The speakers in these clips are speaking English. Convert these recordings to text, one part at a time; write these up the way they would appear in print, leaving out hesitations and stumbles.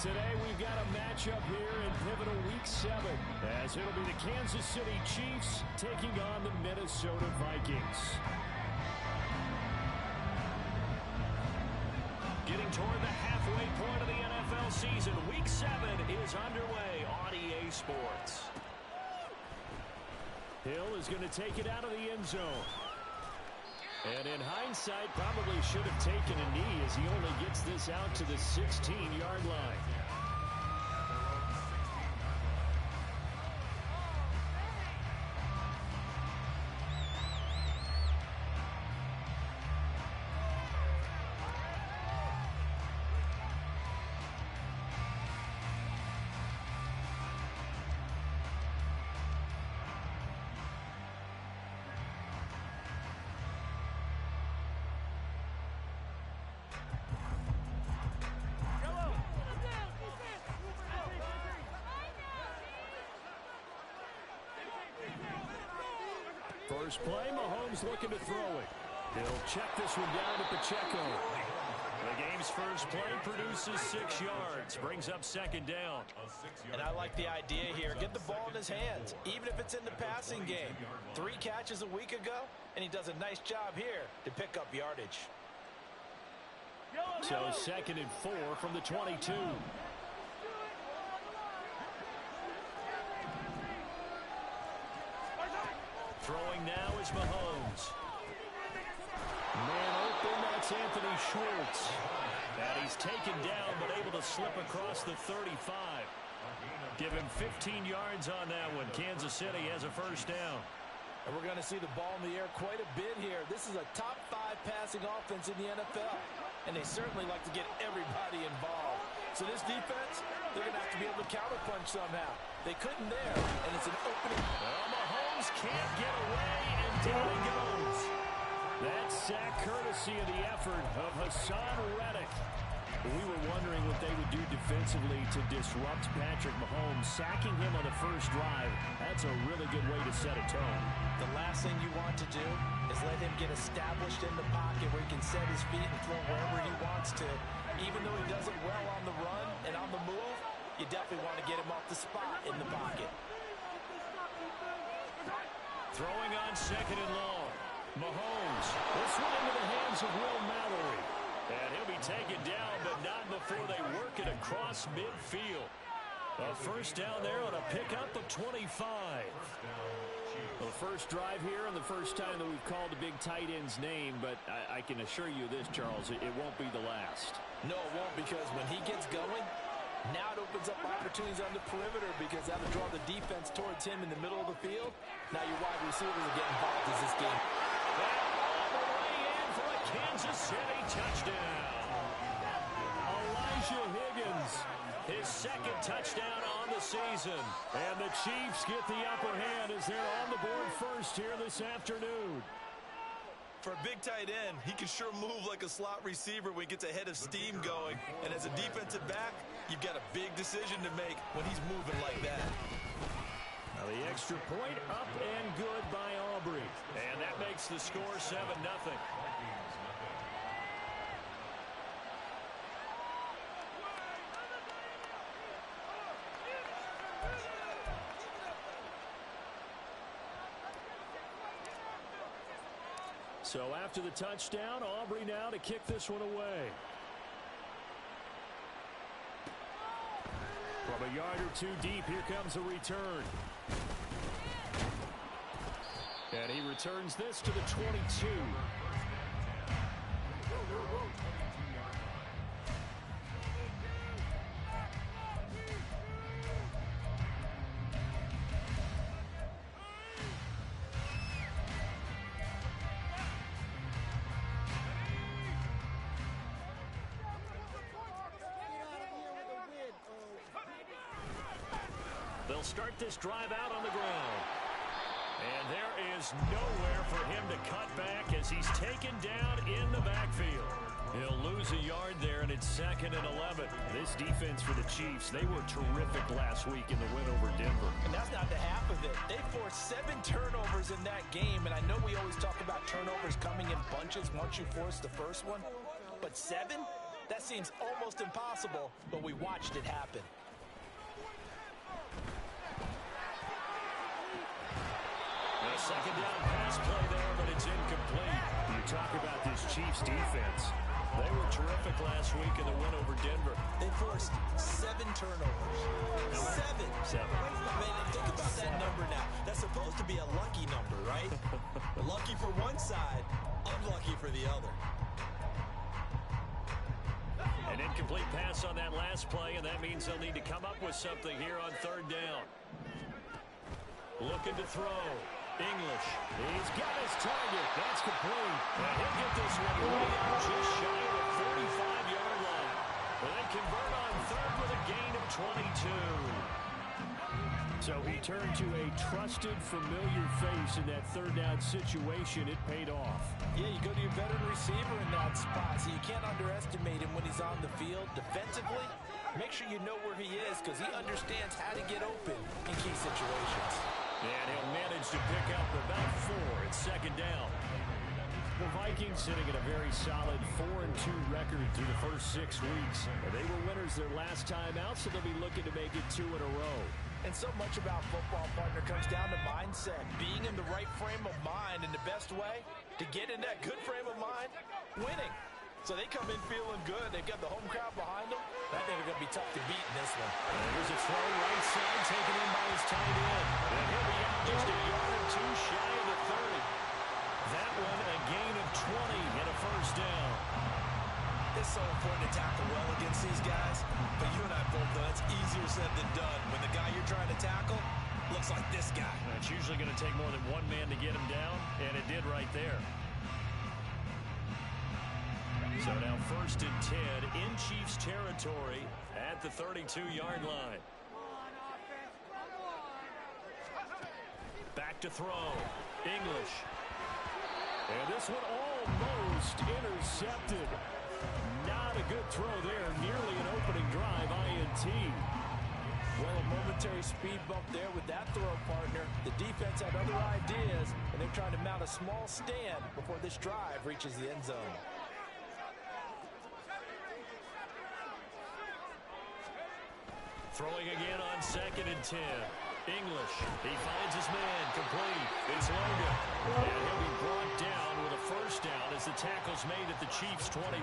today we've got a matchup here in pivotal Week 7, as it'll be the Kansas City Chiefs taking on the Minnesota Vikings. Getting toward the halfway point of the NFL season, Week 7 is underway on EA Sports. Hill is going to take it out of the end zone. And in hindsight, probably should have taken a knee as he only gets this out to the 16-yard line. First play, Mahomes looking to throw it. He'll check this one down at Pacheco. The game's first play produces 6 yards, brings up second down. And I like the idea here. Get the ball in his hands, even if it's in the passing game. 3 catches a week ago, and he does a nice job here to pick up yardage. So 2nd and 4 from the 22. Throwing now is Mahomes. Man open, that's Anthony Schwartz. And he's taken down, but able to slip across the 35. Give him 15 yards on that one. Kansas City has a first down. And we're going to see the ball in the air quite a bit here. This is a top 5 passing offense in the NFL. And they certainly like to get everybody involved. So this defense, they're going to have to be able to counterpunch somehow. They couldn't there, and it's an opening. Well, Mahomes can't get away, and down he goes. That sack courtesy of the effort of Hassan Reddick. We were wondering what they would do defensively to disrupt Patrick Mahomes. Sacking him on the first drive, that's a really good way to set a tone. The last thing you want to do is let him get established in the pocket where he can set his feet and throw wherever he wants to. Even though he does it well on the run and on the move, you definitely want to get him off the spot in the pocket. Throwing on 2nd and long. Mahomes. This one into the hands of Will Mallory. And he'll be taken down, but not before they work it across midfield. A first down there on a pickup of 25. Well, the first drive here and the first time that we've called a big tight end's name, but I can assure you this, Charles, it won't be the last. No, it won't, because when he gets going, now it opens up opportunities on the perimeter because that'll draw the defense towards him in the middle of the field. Now your wide receivers are getting involved as this game. All the way in for a Kansas City touchdown. Elijah Higgins, his 2nd touchdown on the season. And the Chiefs get the upper hand as they're on the board first here this afternoon. For a big tight end, he can sure move like a slot receiver when he gets a head of steam going. And as a defensive back, you've got a big decision to make when he's moving like that. Now the extra point up and good by Aubrey. And that makes the score 7-0. So after the touchdown, Aubrey now to kick this one away. From a yard or 2 deep, here comes a return. And he returns this to the 22. They'll start this drive out on the ground. And there is nowhere for him to cut back as he's taken down in the backfield. He'll lose a yard there, and it's 2nd and 11. This defense for the Chiefs, they were terrific last week in the win over Denver. And that's not the half of it. They forced 7 turnovers in that game, and I know we always talk about turnovers coming in bunches once you force the first one. But 7? That seems almost impossible, but we watched it happen. A second down pass play there, but it's incomplete. You talk about this Chiefs defense. They were terrific last week in the win over Denver. They forced 7 turnovers. 7. I mean, think about that number now. That's supposed to be a lucky number, right? Lucky for one side, unlucky for the other. An incomplete pass on that last play, and that means they'll need to come up with something here on third down. Looking to throw. English. He's got his target. That's complete. And he'll get this one way out just shy of the 45-yard line. And they convert on third with a gain of 22. So he turned to a trusted, familiar face in that third down situation. It paid off. Yeah, you go to your veteran receiver in that spot, so you can't underestimate him when he's on the field defensively. Make sure you know where he is because he understands how to get open in key situations. And he'll manage to pick up about 4 at second down. The Vikings sitting at a very solid 4-2 record through the first 6 weeks. They were winners their last time out, so they'll be looking to make it 2 in a row. And so much about football, partner, comes down to mindset. Being in the right frame of mind, and the best way to get in that good frame of mind, winning. So they come in feeling good. They've got the home crowd behind them. I think they're going to be tough to beat in this one. And here's a throw right side taken in by his tight end. And he'll be out just a yard or 2 shy of the 30. That one a gain of 20 and a first down. It's so important to tackle well against these guys. But you and I both know it's easier said than done. When the guy you're trying to tackle looks like this guy. It's usually going to take more than one man to get him down, and it did right there. So now 1st and 10 in Chiefs territory at the 32-yard line. Back to throw. English. And this one almost intercepted. Not a good throw there. Nearly an opening drive, INT. Well, a momentary speed bump there with that throw, partner. The defense had other ideas, and they're trying to mount a small stand before this drive reaches the end zone. Throwing again on 2nd and 10. English. He finds his man. Complete. It's Logan. And he'll be brought down with a first down as the tackle's made at the Chiefs' 21.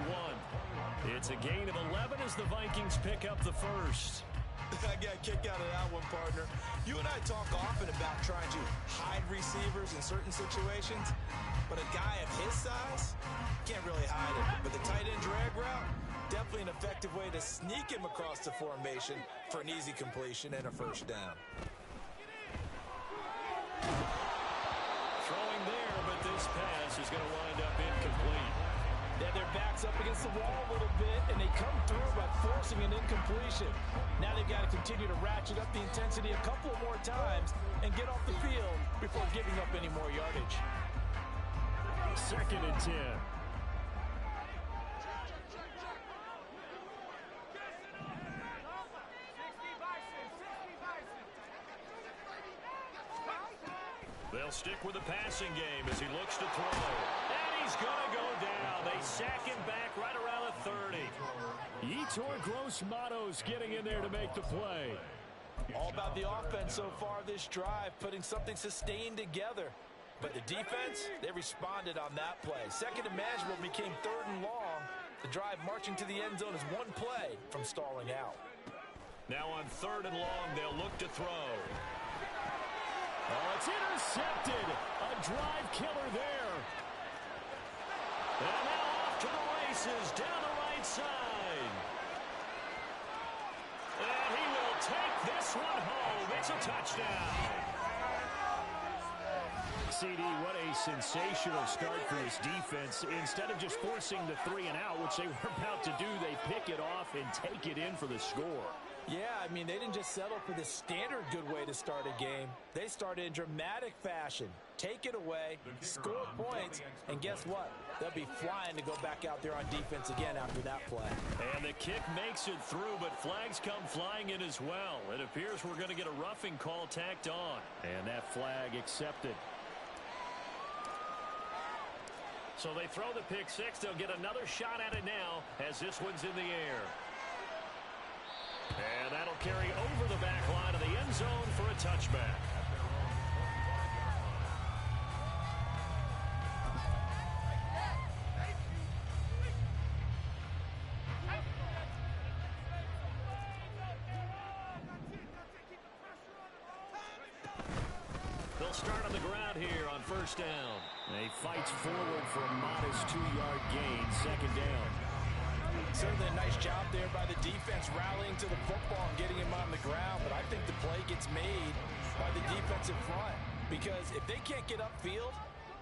It's a gain of 11 as the Vikings pick up the first. I got a kick out of that one, partner. You and I talk often about trying to hide receivers in certain situations, but a guy of his size can't really hide it. But the tight end drag route, definitely an effective way to sneak him across the formation for an easy completion and a first down. Throwing there, but this pass is going to wind up incomplete. Yeah, their backs up against the wall a little bit, and they come through by forcing an incompletion. Now they've got to continue to ratchet up the intensity a couple more times and get off the field before giving up any more yardage. 2nd and 10. They'll stick with the passing game as he looks to throw. And he's going to go down. They sack him back right around the 30. Yetur Gross-Matos getting in there to make the play. All about the offense so far this drive, putting something sustained together. But the defense, they responded on that play. 2nd and manageable became 3rd and long. The drive marching to the end zone is one play from stalling out. Now on 3rd and long, they'll look to throw. Oh, it's intercepted. A drive killer there. And now off to the races down the right side. And he will take this one home. It's a touchdown. CD, what a sensational start for this defense. Instead of just forcing the 3 and out, which they were about to do, they pick it off and take it in for the score. Yeah, I mean, they didn't just settle for the standard good way to start a game. They started in dramatic fashion. Take it away, score points, and guess what? They'll be flying to go back out there on defense again after that play. And the kick makes it through, but flags come flying in as well. It appears we're going to get a roughing call tacked on. And that flag accepted. So they throw the pick six. They'll get another shot at it now as this one's in the air. And that'll carry over the back line of the end zone for a touchback. They'll start on the ground here on first down. He fights forward for a modest 2-yard gain, second down. Certainly a nice job there by the defense rallying to the football and getting him on the ground, but I think the play gets made by the defensive front because if they can't get upfield,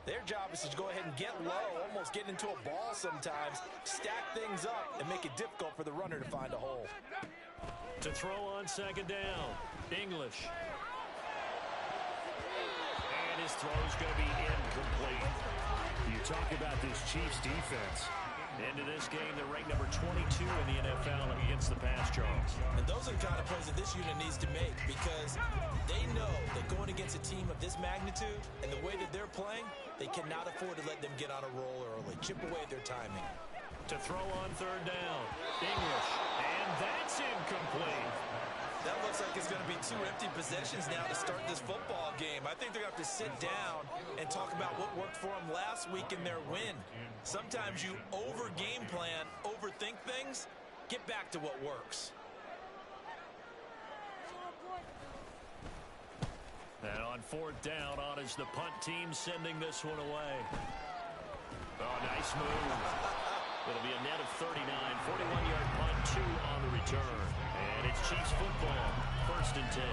their job is to go ahead and get low, almost get into a ball sometimes, stack things up, and make it difficult for the runner to find a hole. To throw on second down, English. And his throw's going to be incomplete. You talk about this Chiefs defense. Into this game, they're ranked number 22 in the NFL against the pass, Charles. And those are the kind of plays that this unit needs to make because they know that going against a team of this magnitude and the way that they're playing, they cannot afford to let them get on a roll early. Chip away at their timing. To throw on third down, English. And that's incomplete. That looks like it's going to be 2 empty possessions now to start this football game. I think they're going to have to sit down and talk about what worked for them last week in their win. Sometimes you over-game plan, overthink things. Get back to what works. And on fourth down, on is the punt team sending this one away. Oh, nice move. It'll be a net of 39. 41-yard punt, 2 on the return. And it's Chiefs football, first and 10.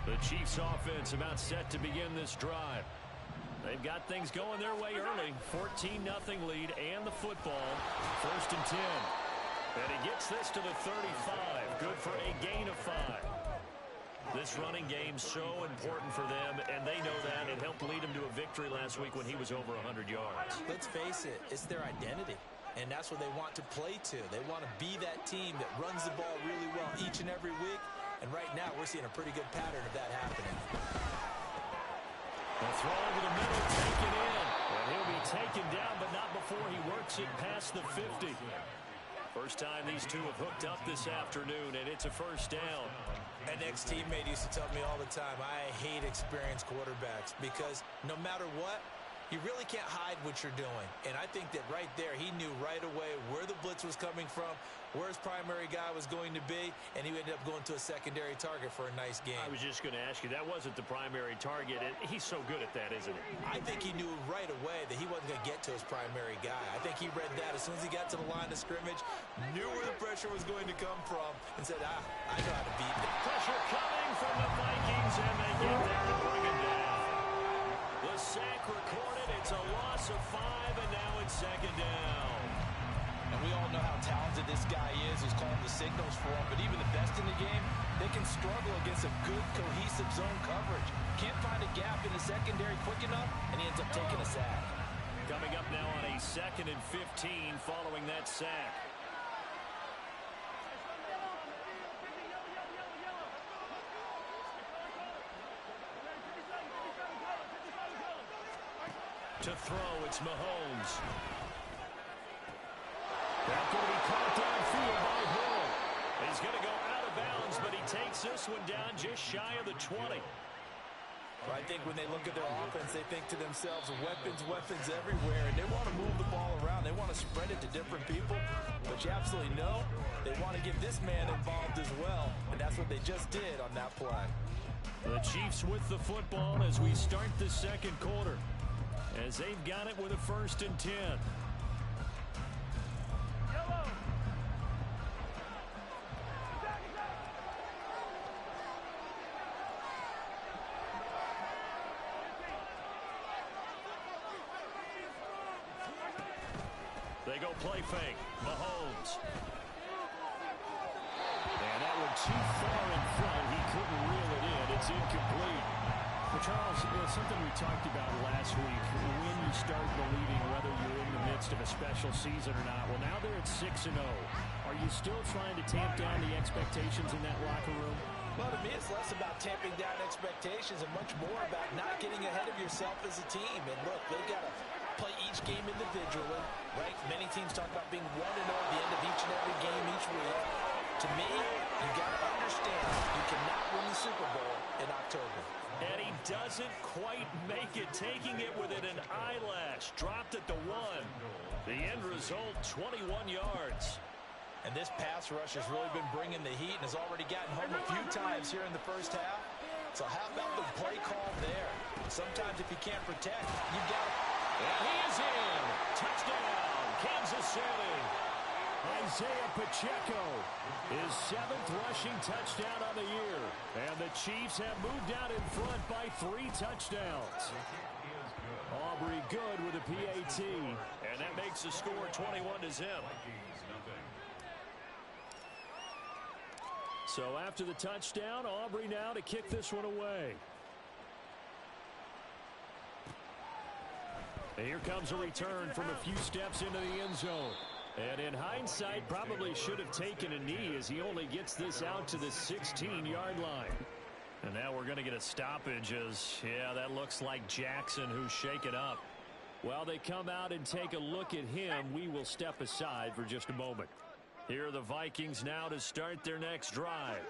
The Chiefs offense about set to begin this drive. They've got things going their way early. 14-0 lead and the football. First and 10. And he gets this to the 35. Good for a gain of 5. This running game's so important for them, and they know that. It helped lead him to a victory last week when he was over 100 yards. Let's face it, it's their identity, and that's what they want to play to. They want to be that team that runs the ball really well each and every week, and right now we're seeing a pretty good pattern of that happening. The throw over the middle, taken in. And he'll be taken down, but not before he works it past the 50. First time these two have hooked up this afternoon, and it's a first down. An ex-teammate used to tell me all the time, I hate experienced quarterbacks because no matter what, you really can't hide what you're doing. And I think that right there, he knew right away where the blitz was coming from, where his primary guy was going to be, and he ended up going to a secondary target for a nice game. I was just going to ask you, that wasn't the primary target. He's so good at that, isn't he? I think he knew right away that he wasn't going to get to his primary guy. I think he read that as soon as he got to the line of scrimmage, knew where the pressure was going to come from, and said, I know how to beat him. Pressure coming from the Vikings, and they get there and bring it down. The sack recorded. It's a loss of 5, and now it's second down. And we all know how talented this guy is who's calling the signals for him, but even the best in the game, they can struggle against some good cohesive zone coverage. Can't find a gap in the secondary quick enough, and he ends up taking a sack. Coming up now on a 2nd and 15 following that sack. To throw, it's Mahomes. That's going to be caught downfield by Hill. He's going to go out of bounds, but he takes this one down just shy of the 20. Well, I think when they look at their offense, they think to themselves, weapons everywhere, and they want to move the ball around. They want to spread it to different people, but you absolutely know they want to get this man involved as well, and that's what they just did on that play. The Chiefs with the football as we start the second quarter, as they've got it with a 1st and 10. They go play fake. Mahomes. And that one too far in front. He couldn't reel it in. It's incomplete. Well, Charles, something we talked about last week, when you start believing whether you're in the midst of a special season or not. Well, now they're at 6-0. Are you still trying to tamp down the expectations in that locker room? Well, to me, it's less about tamping down expectations and much more about not getting ahead of yourself as a team. And look, they've got to play each game individually, right? Many teams talk about being 1-0 at the end of each and every game each week. To me, you got to understand you cannot win the Super Bowl in October. And he doesn't quite make it, taking it within an eyelash. Dropped at the 1. The end result, 21 yards. And this pass rush has really been bringing the heat and has already gotten home a few times here in the first half. So how about the play call there? Sometimes if you can't protect, you've got to... And he is in. Touchdown, Kansas City. Isaiah Pacheco, his 7th rushing touchdown on the year. And the Chiefs have moved out in front by 3 touchdowns. Aubrey good with a PAT. And that makes the score 21-0. So after the touchdown, Aubrey now to kick this one away. And here comes a return from a few steps into the end zone. And in hindsight, probably should have taken a knee as he only gets this out to the 16-yard line. And now we're going to get a stoppage as, yeah, that looks like Jackson who's shaken up. While they come out and take a look at him, we will step aside for just a moment. Here are the Vikings now to start their next drive.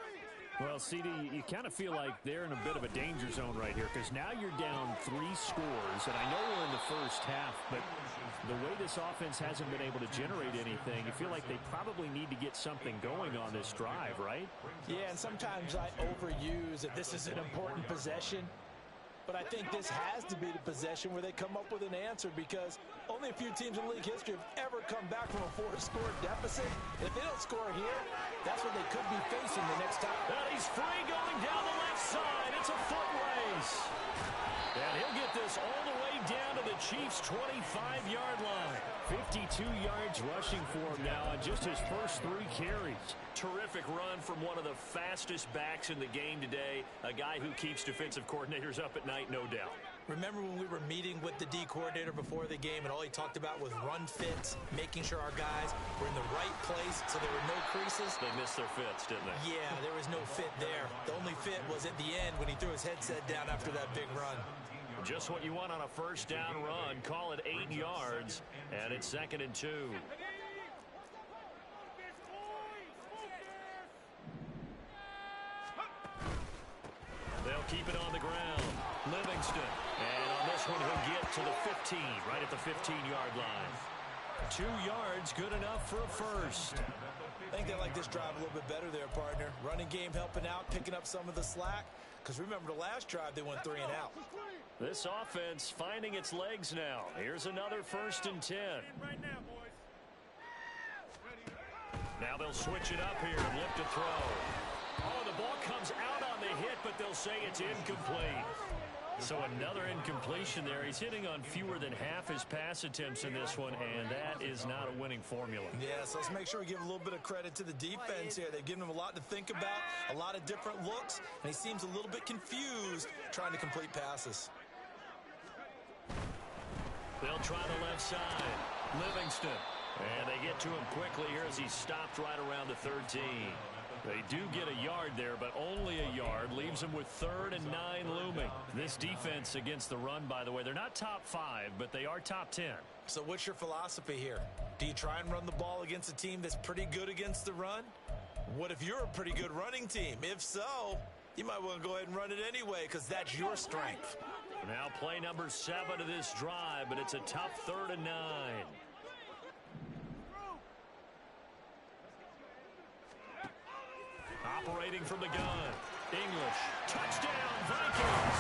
Well, CD, you kind of feel like they're in a bit of a danger zone right here because now you're down 3 scores, and I know we're in the first half, but the way this offense hasn't been able to generate anything, you feel like they probably need to get something going on this drive, right? Yeah, and sometimes I overuse that this is an important possession. But I think this has to be the possession where they come up with an answer because only a few teams in league history have ever come back from a 4-score deficit. If they don't score here, that's what they could be facing the next time. And he's free going down the left side. It's a foot race. And he'll get this all the way down to the Chiefs' 25-yard line. 52 yards rushing for him now on just his first 3 carries. Terrific run from one of the fastest backs in the game today. A guy who keeps defensive coordinators up at night, no doubt. Remember when we were meeting with the D coordinator before the game and all he talked about was run fits, making sure our guys were in the right place so there were no creases? They missed their fits, didn't they? Yeah, there was no fit there. The only fit was at the end when he threw his headset down after that big run. Just what you want on a first down run. Call it 8 yards, and it's 2nd and 2. They'll keep it on the ground. Livingston. And on this one, he'll get to the 15, right at the 15-yard line. 2 yards, good enough for a first. I think they like this drive a little bit better there, partner. Running game helping out, picking up some of the slack. Because remember, the last drive, they went 3 and out. This offense finding its legs now. Here's another 1st and 10. Now they'll switch it up here and look to throw. Oh, the ball comes out on the hit, but they'll say it's incomplete. So another incompletion there. He's hitting on fewer than half his pass attempts in this one, and that is not a winning formula. Yeah, so let's make sure we give a little bit of credit to the defense here. They've given him a lot to think about, a lot of different looks, and he seems a little bit confused trying to complete passes. They'll try the left side. Livingston. And they get to him quickly here as he's stopped right around the 13. They do get a yard there, but only a yard. Leaves them with 3rd and 9 looming. This defense against the run, by the way, they're not top 5, but they are top 10. So what's your philosophy here? Do you try and run the ball against a team that's pretty good against the run? What if you're a pretty good running team? If so, you might want to go ahead and run it anyway because that's your strength. Now play number 7 of this drive, but it's a tough 3rd and 9. Operating from the gun. English. Touchdown, Vikings.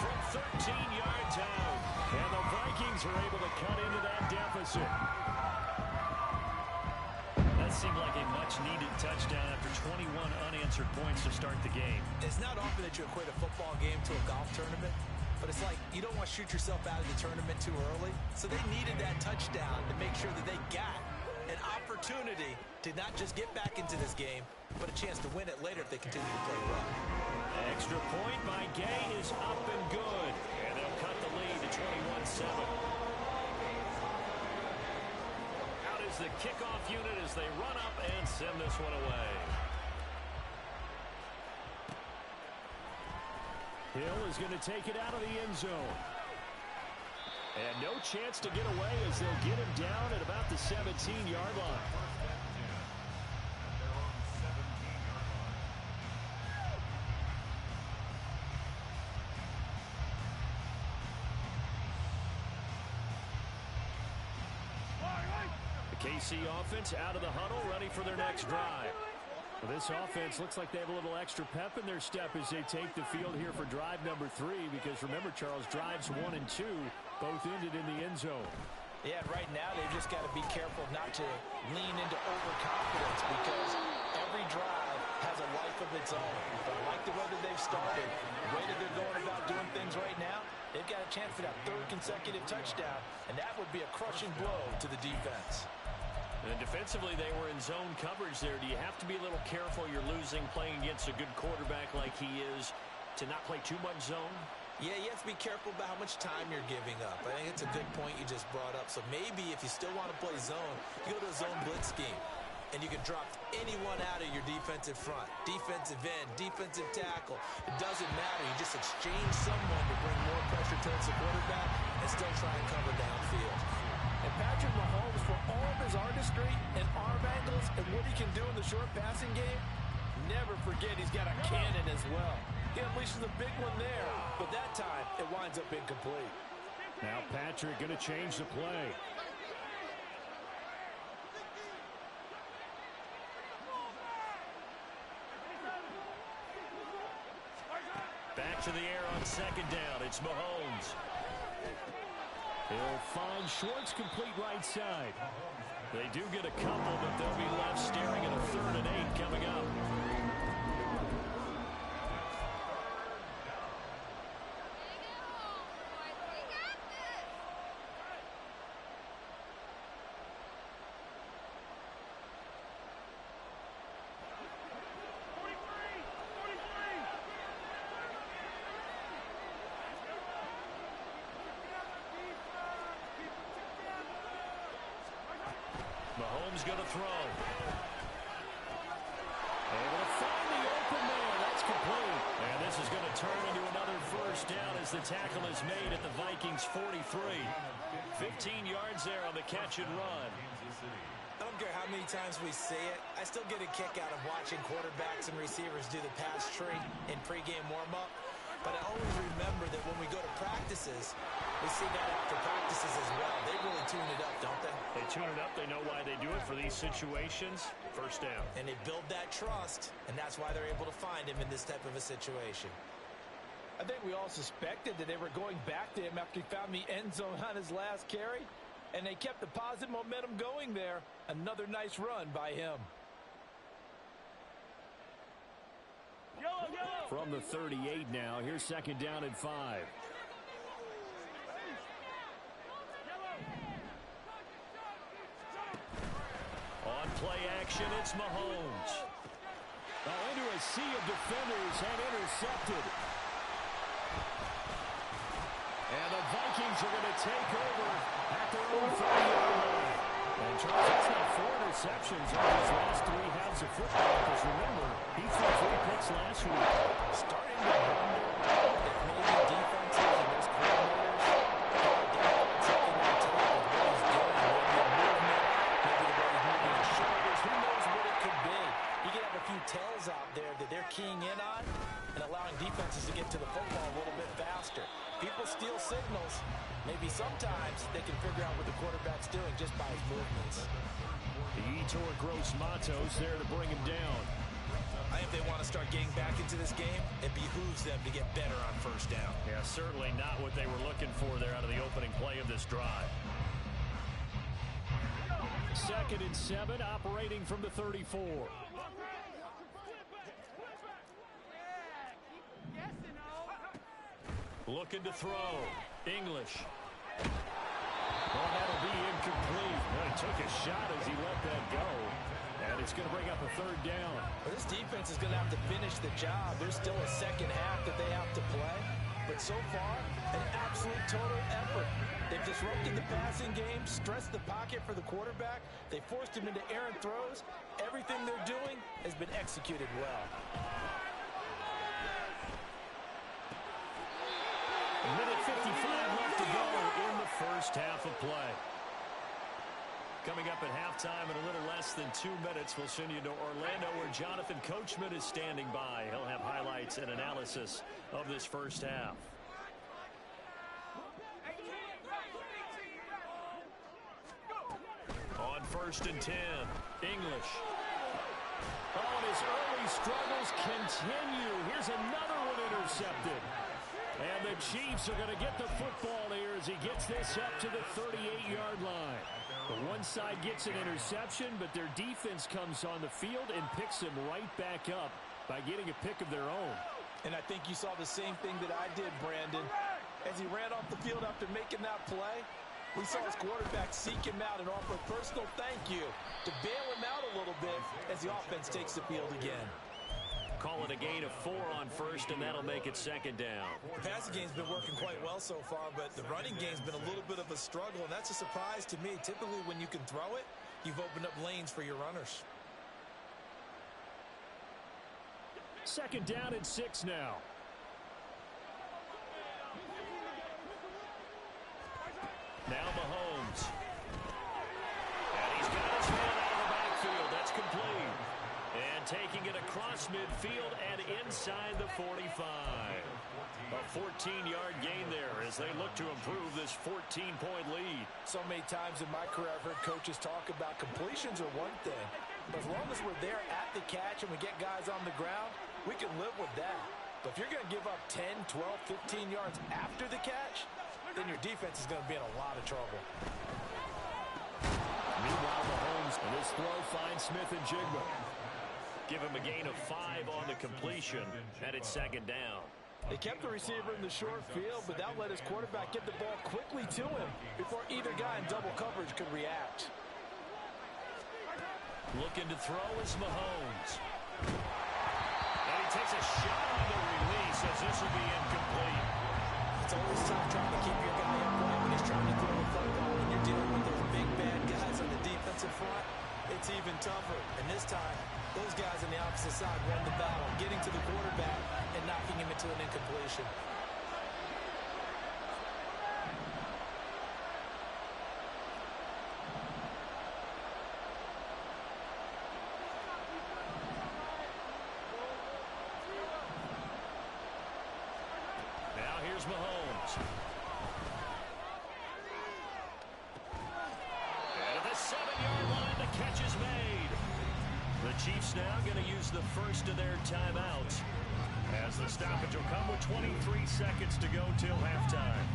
From 13 yards out. And the Vikings are able to cut into that deficit. That seemed like a much-needed touchdown after 21 unanswered points to start the game. It's not often that you equate a football game to a golf tournament, but it's like you don't want to shoot yourself out of the tournament too early. So they needed that touchdown to make sure that they got an opportunity to not just get back into this game, but a chance to win it later if they continue to play well. Extra point by Gay is up and good. And they'll cut the lead to 21-7. Out is the kickoff unit as they run up and send this one away. Hill is going to take it out of the end zone. And no chance to get away as they'll get him down at about the 17-yard line. The KC offense out of the huddle, ready for their next drive. Well, this offense looks like they have a little extra pep in their step as they take the field here for drive number 3, because remember, Charles, drives 1 and 2 both ended in the end zone. Yeah, right now they've just got to be careful not to lean into overconfidence, because every drive has a life of its own. But I like the way that they've started, the way that they're going about doing things right now. They've got a chance for that 3rd consecutive touchdown, and that would be a crushing blow to the defense. And defensively, they were in zone coverage there. Do you have to be a little careful? You're losing playing against a good quarterback like he is to not play too much zone? Yeah, you have to be careful about how much time you're giving up. I think it's a good point you just brought up. So maybe if you still want to play zone, you go to a zone blitz scheme. And you can drop anyone out of your defensive front. Defensive end, defensive tackle. It doesn't matter. You just exchange someone to bring more pressure towards the quarterback and still try and cover downfield. And Patrick Mahomes, for all of his artistry and arm angles and what he can do in the short passing game, never forget he's got a cannon as well. He unleashes a big one there, but that time it winds up incomplete. Now Patrick going to change the play. Back to the air on 2nd down. It's Mahomes. He'll find Schwartz complete right side. They do get a couple, but they'll be left staring at a 3rd and 8 coming up. Mahomes going to throw. Able to find the open man. That's complete. And this is going to turn into another 1st down as the tackle is made at the Vikings 43. 15 yards there on the catch and run. I don't care how many times we say it, I still get a kick out of watching quarterbacks and receivers do the pass tree in pregame warm-up. But I always remember that when we go to practices, we see that after practices as well. They really tune it up, don't they? They tune it up. They know why they do it for these situations. 1st down. And they build that trust, and that's why they're able to find him in this type of a situation. I think we all suspected that they were going back to him after he found the end zone on his last carry, and they kept the positive momentum going there. Another nice run by him. From the 38 now, here's 2nd down and 5. On play action, it's Mahomes. Into a sea of defenders and intercepted. And the Vikings are going to take over at their own 40-yard line. And Charles, that's now 4 interceptions over his last 3 halves of football. Because remember, he threw 3 picks last week. Starting to wonder if maybe defenses and those coordinators are down and checking that tape of what he's doing. Maybe a movement, maybe the way he's moving his shoulders. Who knows what it could be? You could have a few tells out there that they're keying in on and allowing defenses to get to the football a little bit faster. People steal signals. Maybe sometimes they can figure out what the quarterback's doing just by his movements. The Yetur Gross Matos there to bring him down. I think they want to start getting back into this game. It behooves them to get better on 1st down. Yeah, certainly not what they were looking for there out of the opening play of this drive. 2nd and 7, operating from the 34. Looking to throw. English. Well, that'll be incomplete. Well, he took a shot as he let that go. And It's going to bring up a third down. Well, this defense is going to have to finish the job. There's still a second half that they have to play. But so far, an absolute total effort. They've disrupted the passing game, stressed the pocket for the quarterback. They forced him into errant throws. Everything they're doing has been executed well. A minute 55 left to go in the first half of play. Coming up at halftime in a little less than 2 minutes, we'll send you to Orlando where Jonathan Coachman is standing by. He'll have highlights and analysis of this first half. On 1st and 10, English. Oh, and his early struggles continue. Here's another one intercepted. And the Chiefs are going to get the football here as he gets this up to the 38-yard line. The one side gets an interception, but their defense comes on the field and picks him right back up by getting a pick of their own. And I think you saw the same thing that I did, Brandon. As he ran off the field after making that play, we saw his quarterback seek him out and offer a personal thank you to bail him out a little bit as the offense takes the field again. Call it a gain of 4 on 1st, and that'll make it 2nd down. The passing game's been working quite well so far, but the running game's been a little bit of a struggle, and that's a surprise to me. Typically, when you can throw it, you've opened up lanes for your runners. 2nd down and 6 now. Now Mahomes. And he's got his man out of the backfield. That's complete. And taking it across midfield and inside the 45. A 14-yard gain there as they look to improve this 14-point lead. So many times in my career I've heard coaches talk about completions are one thing. But as long as we're there at the catch and we get guys on the ground, we can live with that. But if you're going to give up 10, 12, 15 yards after the catch, then your defense is going to be in a lot of trouble. Meanwhile, Mahomes and his throw finds Smith and Ggml. Give him a gain of 5 on the completion, and it's 2nd down. They kept the receiver in the short field, but that let his quarterback get the ball quickly to him before either guy in double coverage could react. Looking to throw is Mahomes. And he takes a shot on the release as this will be incomplete. It's always tough trying to keep your guy upright when he's trying to throw a football. When you're dealing with those big, bad guys on the defensive front, it's even tougher. And this time, those guys on the opposite side won the battle, getting to the quarterback and knocking him into an incompletion. Now here's Mahomes. And at the 7-yard line, the catch is made. The Chiefs now going to use the first of their timeouts as the stoppage will come with 23 seconds to go till halftime.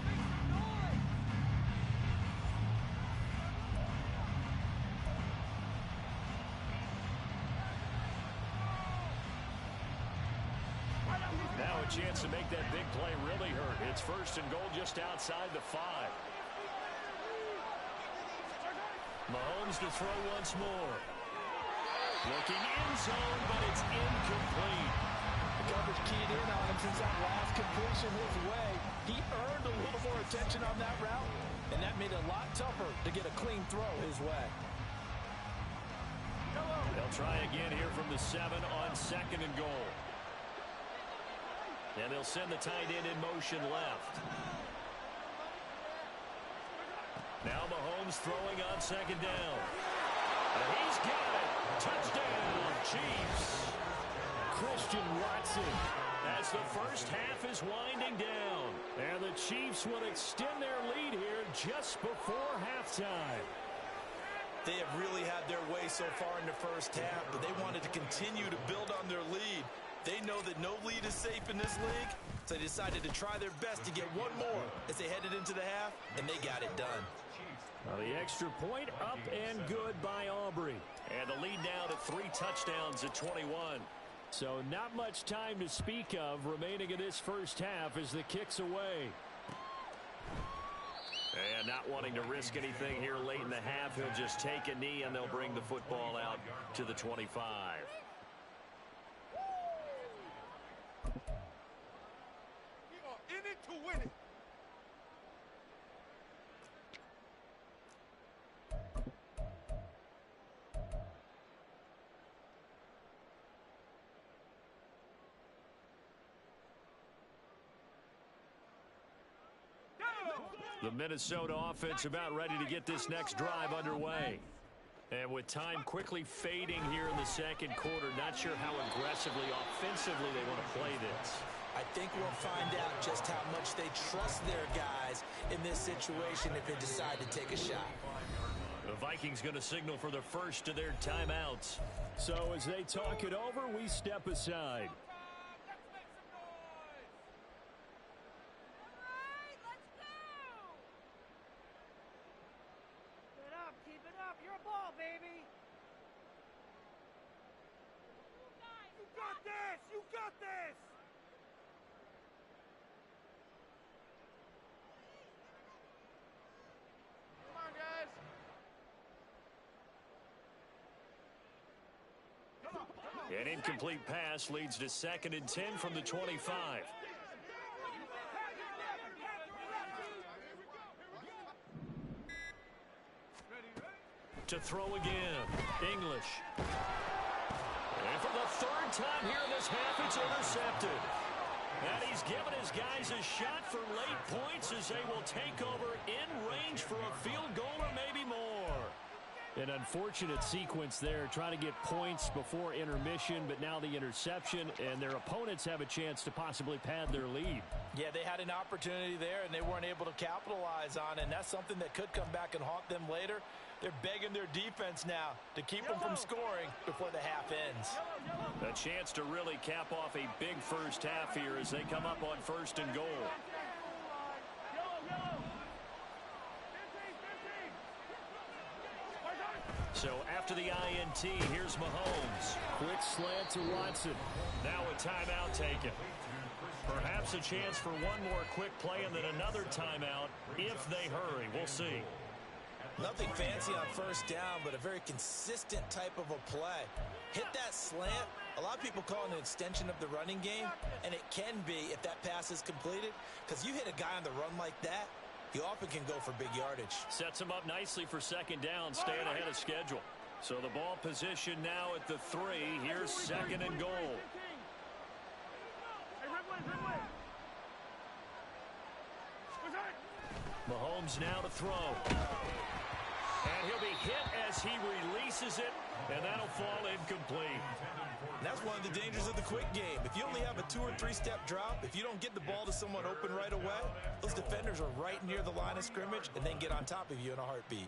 Now a chance to make that big play really hurt. It's 1st and goal just outside the 5. Mahomes to throw once more. Looking in zone, but it's incomplete. The coverage keyed in on him since that last completion his way. He earned a little more attention on that route, and that made it a lot tougher to get a clean throw his way. They'll try again here from the 7 on 2nd and goal. And they'll send the tight end in motion left. Now Mahomes throwing on 2nd down. And he's got it. Touchdown, Chiefs. Christian Watson as the first half is winding down. And the Chiefs will extend their lead here just before halftime. They have really had their way so far in the first half, but they wanted to continue to build on their lead. They know that no lead is safe in this league, so they decided to try their best to get one more as they headed into the half, and they got it done. Well, the extra point up and good by Aubrey. And the lead now to 3 touchdowns at 21. So not much time to speak of remaining in this first half as the kick's away. And not wanting to risk anything here late in the half, he'll just take a knee, and they'll bring the football out to the 25. We are in it to win it. The Minnesota offense about ready to get this next drive underway. And with time quickly fading here in the second quarter, not sure how aggressively, offensively they want to play this. I think we'll find out just how much they trust their guys in this situation if they decide to take a shot. The Vikings going to signal for the first of their timeouts. So as they talk it over, we step aside. You got this! Come on, guys! An incomplete pass leads to 2nd and 10 from the 25. To throw again. English. And for the 3rd time here in this half, it's intercepted. And he's given his guys a shot for late points as they will take over in range for a field goal or maybe more. An unfortunate sequence there, trying to get points before intermission, but now the interception, and their opponents have a chance to possibly pad their lead. Yeah, they had an opportunity there, and they weren't able to capitalize on it, and that's something that could come back and haunt them later. They're begging their defense now to keep them from scoring before the half ends. A chance to really cap off a big first half here as they come up on 1st and goal. So after the INT, here's Mahomes. Quick slant to Watson. Now a timeout taken. Perhaps a chance for one more quick play and then another timeout if they hurry. We'll see. Nothing fancy on 1st down, but a very consistent type of a play. Hit that slant. A lot of people call it an extension of the running game, and it can be if that pass is completed, because you hit a guy on the run like that, he often can go for big yardage. Sets him up nicely for 2nd down, staying ahead of schedule. So the ball position now at the 3. Here's 2nd and goal. Mahomes now to throw. And he'll be hit as he releases it, and that'll fall incomplete. That's one of the dangers of the quick game. If you only have a 2- or 3-step drop, if you don't get the ball to someone open right away, those defenders are right near the line of scrimmage and then get on top of you in a heartbeat.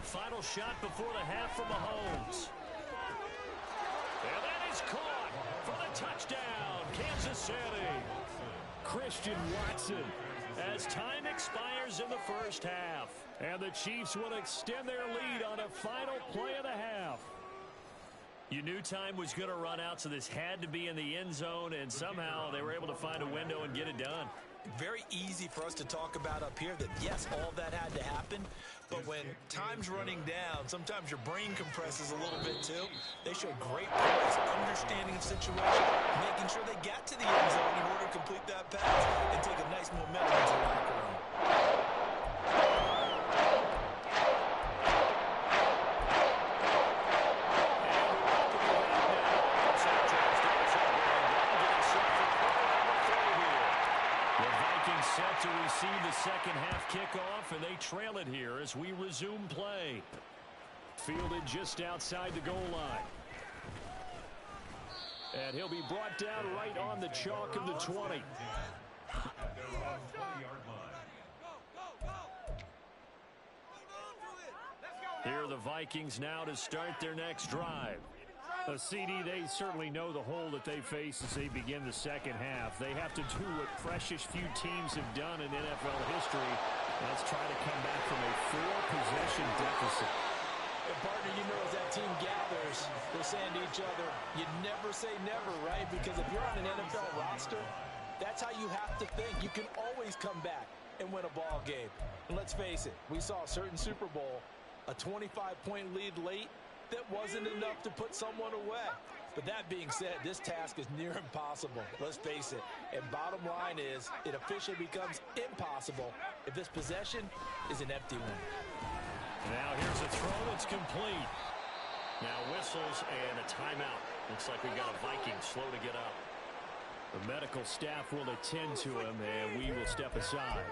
Final shot before the half from Mahomes. And that is caught for the touchdown, Kansas City. Christian Watson as time expires in the first half. And the Chiefs will extend their lead on a final play of the half. You knew time was going to run out, so this had to be in the end zone, and somehow they were able to find a window and get it done. Very easy for us to talk about up here that, yes, all of that had to happen, but when time's running down, sometimes your brain compresses a little bit too. They showed great poise, understanding of situation, making sure they got to the end zone in order to complete that pass and take a nice momentum into the locker room. Set to receive the second half kickoff, and they trail it here as we resume play. Fielded just outside the goal line. And he'll be brought down right on the chalk of the 20. Here are the Vikings now to start their next drive. CD, they certainly know the hole that they face as they begin the second half. They have to do what precious few teams have done in NFL history. Let's try to come back from a 4-possession deficit. And partner, you know, as that team gathers, they're saying to each other, you never say never, right? Because if you're on an NFL roster, that's how you have to think. You can always come back and win a ball game. And let's face it, we saw a certain Super Bowl, a 25-point lead late, that wasn't enough to put someone away. But that being said, this task is near impossible. Let's face it. And bottom line is, it officially becomes impossible if this possession is an empty one. Now here's a throw that's complete. Now whistles and a timeout. Looks like we've got a Viking slow to get up. The medical staff will attend to him, and we will step aside.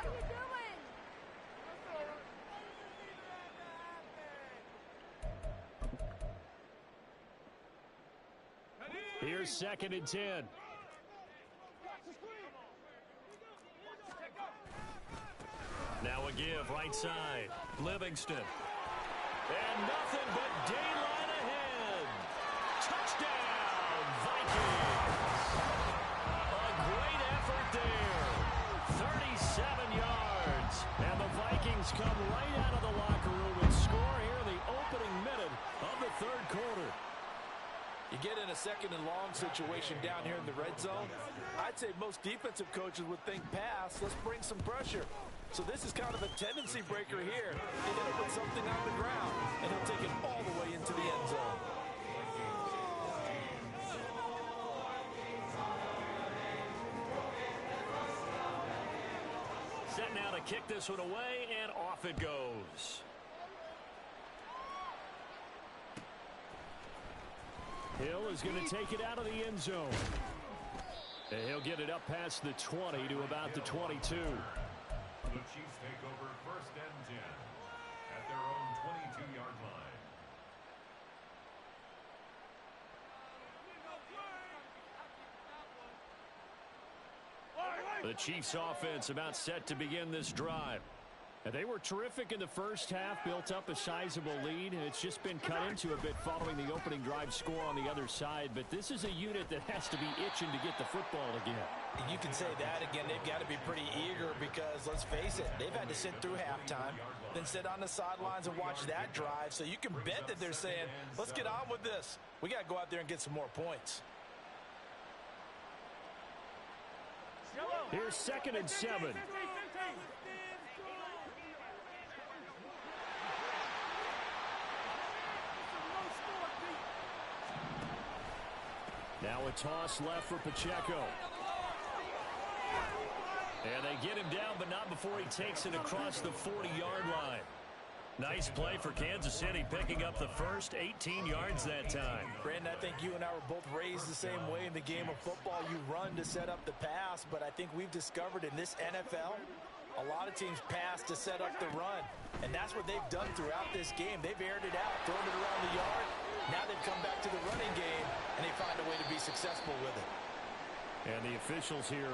Here's 2nd and 10. Now a give, right side. Livingston. And nothing but daylight ahead. Touchdown, Vikings. A great effort there. 37 yards. And the Vikings come right out of the locker room and score here in the opening minute of the 3rd quarter. You get in a 2nd and long situation down here in the red zone. I'd say most defensive coaches would think pass. Let's bring some pressure. So this is kind of a tendency breaker here. They hit it with something on the ground, and he'll take it all the way into the end zone. Set now to kick this one away, and off it goes. Hill is going to take it out of the end zone. And he'll get it up past the 20 to about the 22. The Chiefs take over 1st and 10 at their own 22-yard line. The Chiefs offense about set to begin this drive. And they were terrific in the first half, built up a sizable lead, and it's just been cut into a bit following the opening drive score on the other side. But this is a unit that has to be itching to get the football again. You can say that again. They've got to be pretty eager because, let's face it, they've had to sit through halftime, then sit on the sidelines and watch that drive. So you can bet that they're saying, let's get on with this. We got to go out there and get some more points. Here's 2nd and 7. Now a toss left for Pacheco. And they get him down, but not before he takes it across the 40-yard line. Nice play for Kansas City, picking up the first 18 yards that time. Brandon, I think you and I were both raised the same way in the game of football. You run to set up the pass, but I think we've discovered in this NFL, a lot of teams pass to set up the run. And that's what they've done throughout this game. They've aired it out, thrown it around the yard. Now they've come back to the running game, and they find a way to be successful with it. And the officials here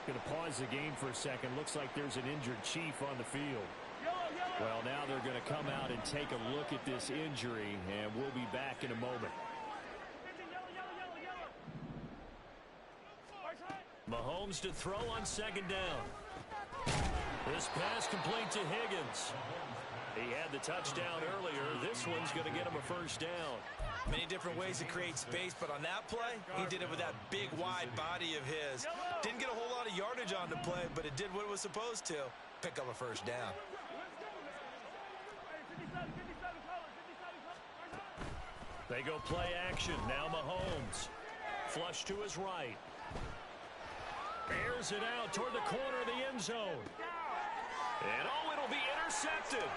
going to pause the game for a second. Looks like there's an injured Chief on the field. Well, now they're going to come out and take a look at this injury, and we'll be back in a moment. Mahomes to throw on 2nd down. This pass complete to Higgins. He had the touchdown earlier. This one's going to get him a 1st down. Many different ways to create space, but on that play, he did it with that big, wide body of his. Didn't get a whole lot of yardage on the play, but it did what it was supposed to. Pick up a 1st down. They go play action. Now Mahomes. Flush to his right. Airs it out toward the corner of the end zone. And oh, it'll be intercepted.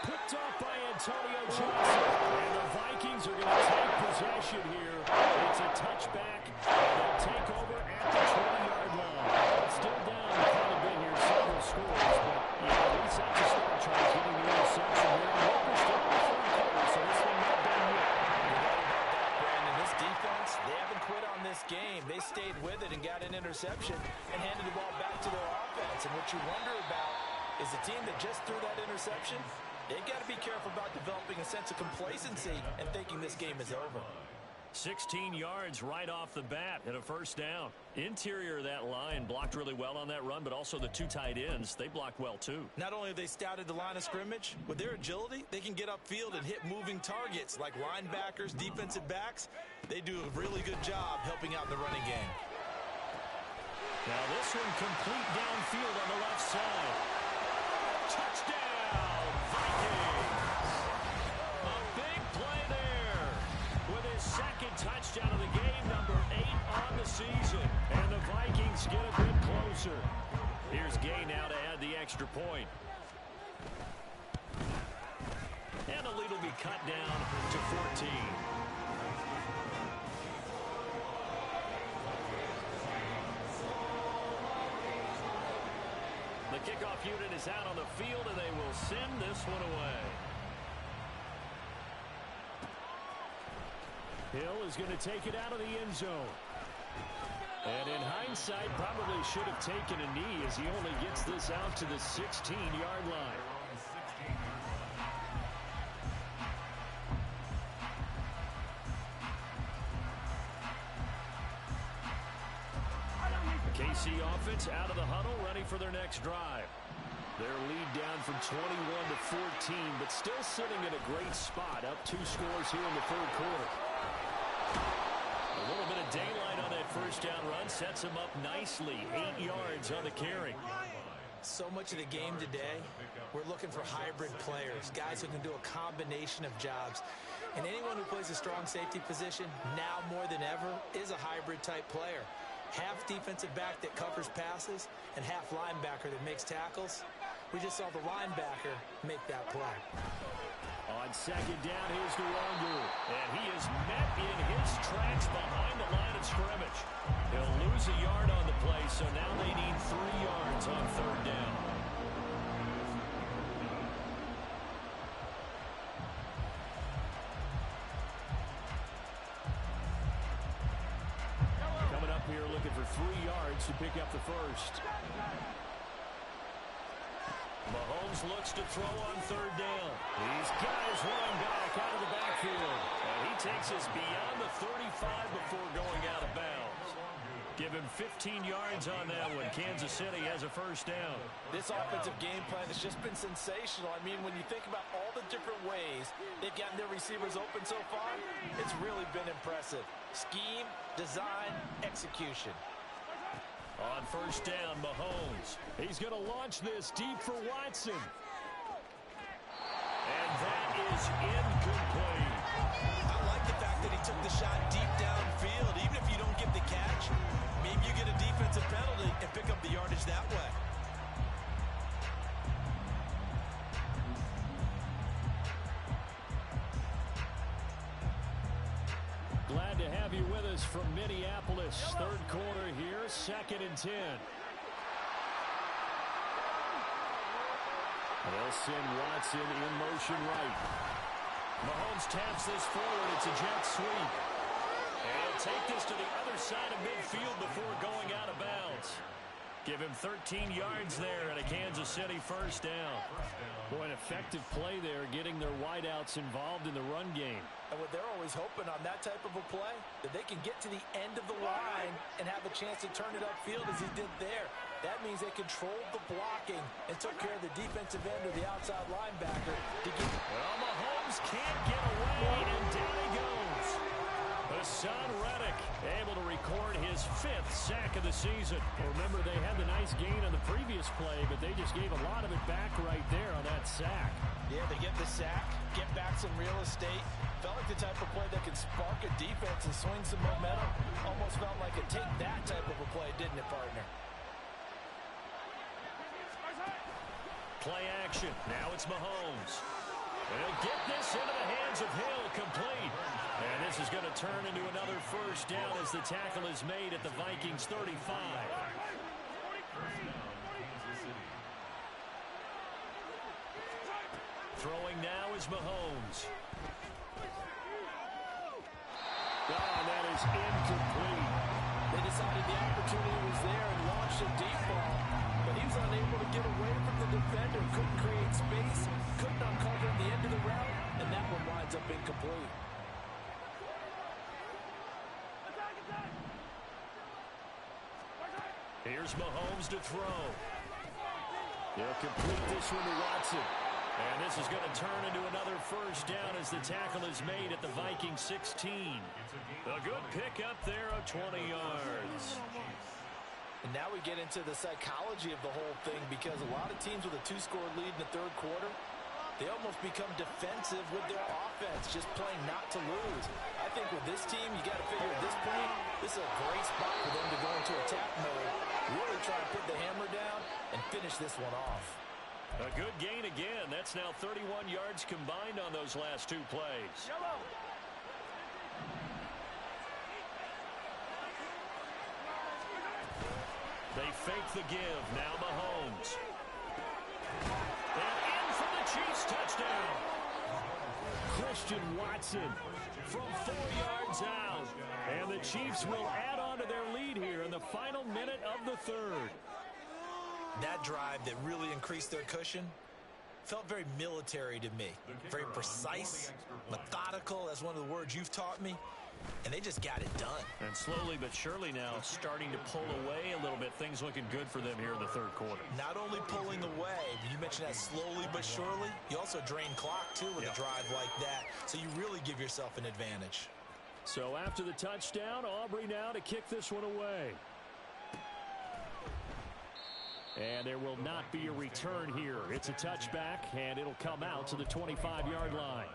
Picked off by Antonio Johnson. And the Vikings are going to take possession here. It's a touchback. They'll take over at the 20-yard line. Still down quite a bit here, several scores. But, yeah, at least that's a start, Charles, getting the interception here. We're still in the 3rd quarter, so this one not done yet. Brandon, this defense, they haven't quit on this game. They stayed with it and got an interception and handed the ball back to their offense. And what you wonder about is the team that just threw that interception, they've got to be careful about developing a sense of complacency and thinking this game is over. 16 yards right off the bat and a first down. Interior of that line blocked really well on that run, but also the two tight ends, they blocked well too. Not only have they scouted the line of scrimmage, with their agility, they can get upfield and hit moving targets like linebackers, defensive backs. They do a really good job helping out in the running game. Now this one complete downfield on the left side. Touchdown, Vikings! A big play there with his second touchdown of the game, number 8 on the season. And the Vikings get a bit closer. Here's Gay now to add the extra point. And the lead will be cut down to 14. The kickoff unit is out on the field, and they will send this one away. Hill is going to take it out of the end zone. And in hindsight, probably should have taken a knee as he only gets this out to the 16-yard line. KC offense out of the huddle, ready for their next drive. Their lead down from 21 to 14, but still sitting in a great spot, up 2 scores here in the third quarter. A little bit of daylight on that first down run sets him up nicely. 8 yards on the carry. So much of the game today, we're looking for hybrid players, guys who can do a combination of jobs. And anyone who plays a strong safety position, now more than ever, is a hybrid type player. Half defensive back that covers passes and half linebacker that makes tackles. We just saw the linebacker make that play. On second down, here's DeWanger. And he is met in his tracks behind the line of scrimmage. He'll lose a yard on the play, so now they need 3 yards on third down. Coming up here looking for 3 yards to pick up the first. Mahomes looks to throw on third down. He's got his running back out of the backfield. And he takes us beyond the 35 before going out of bounds. Give him 15 yards on that one. Kansas City has a first down. This offensive game plan has just been sensational. I mean, when you think about all the different ways they've gotten their receivers open so far, it's really been impressive. Scheme, design, execution. On first down, Mahomes. He's going to launch this deep for Watson. And that is incomplete. I like the fact that he took the shot deep downfield. Even if you don't get the catch, maybe you get a defensive penalty and pick up the yardage that way. Glad to have you with us from Minneapolis. Third quarter here, 2nd and 10. They'll send Watson in motion right. Mahomes taps this forward. It's a jet sweep. And he'll take this to the other side of midfield before going out of bounds. Give him 13 yards there and a Kansas City first down. Boy, an effective play there, getting their wideouts involved in the run game. And what they're always hoping on that type of a play, that they can get to the end of the line and have a chance to turn it upfield as he did there. That means they controlled the blocking and took care of the defensive end or the outside linebacker to get. Well, Mahomes can't get away, and down he goes. Hassan Reddick able to record his 5th sack of the season. Remember, they had the nice gain on the previous play, but they just gave a lot of it back right there on that sack. Yeah, they get the sack, get back some real estate. Felt like the type of play that could spark a defense and swing some momentum. Almost felt like a take that type of a play, didn't it, partner? Play action. Now it's Mahomes. They'll get this into the hands of Hill, complete. And this is going to turn into another first down as the tackle is made at the Vikings 35. Throwing now is Mahomes. Oh, that is incomplete. They decided the opportunity was there and launched a deep ball, but he was unable to get away from the defender, couldn't create space, couldn't uncover the end of the route, and that one winds up incomplete. Here's Mahomes to throw. He'll complete this one to Watson. And this is going to turn into another first down as the tackle is made at the Viking 16. A good pickup there of 20 yards. And now we get into the psychology of the whole thing, because a lot of teams with a 2-score lead in the third quarter, they almost become defensive with their offense, just playing not to lose. I think with this team, you got to figure at this point, this is a great spot for them to go into attack mode, really try to put the hammer down and finish this one off. A good gain again. That's now 31 yards combined on those last two plays. They fake the give. Now Mahomes. And in for the Chiefs touchdown. Christian Watson from 4 yards out. And the Chiefs will add on to their lead here in the final minute of the third. That drive that really increased their cushion felt very military to me. Very precise, methodical. That's one of the words you've taught me. And they just got it done. And slowly but surely now starting to pull away a little bit. Things looking good for them here in the third quarter. Not only pulling away, but you mentioned that slowly but surely. You also drain clock, too, with a drive like that. So you really give yourself an advantage. So after the touchdown, Aubrey now to kick this one away. And there will not be a return here. It's a touchback, and it'll come out to the 25-yard line.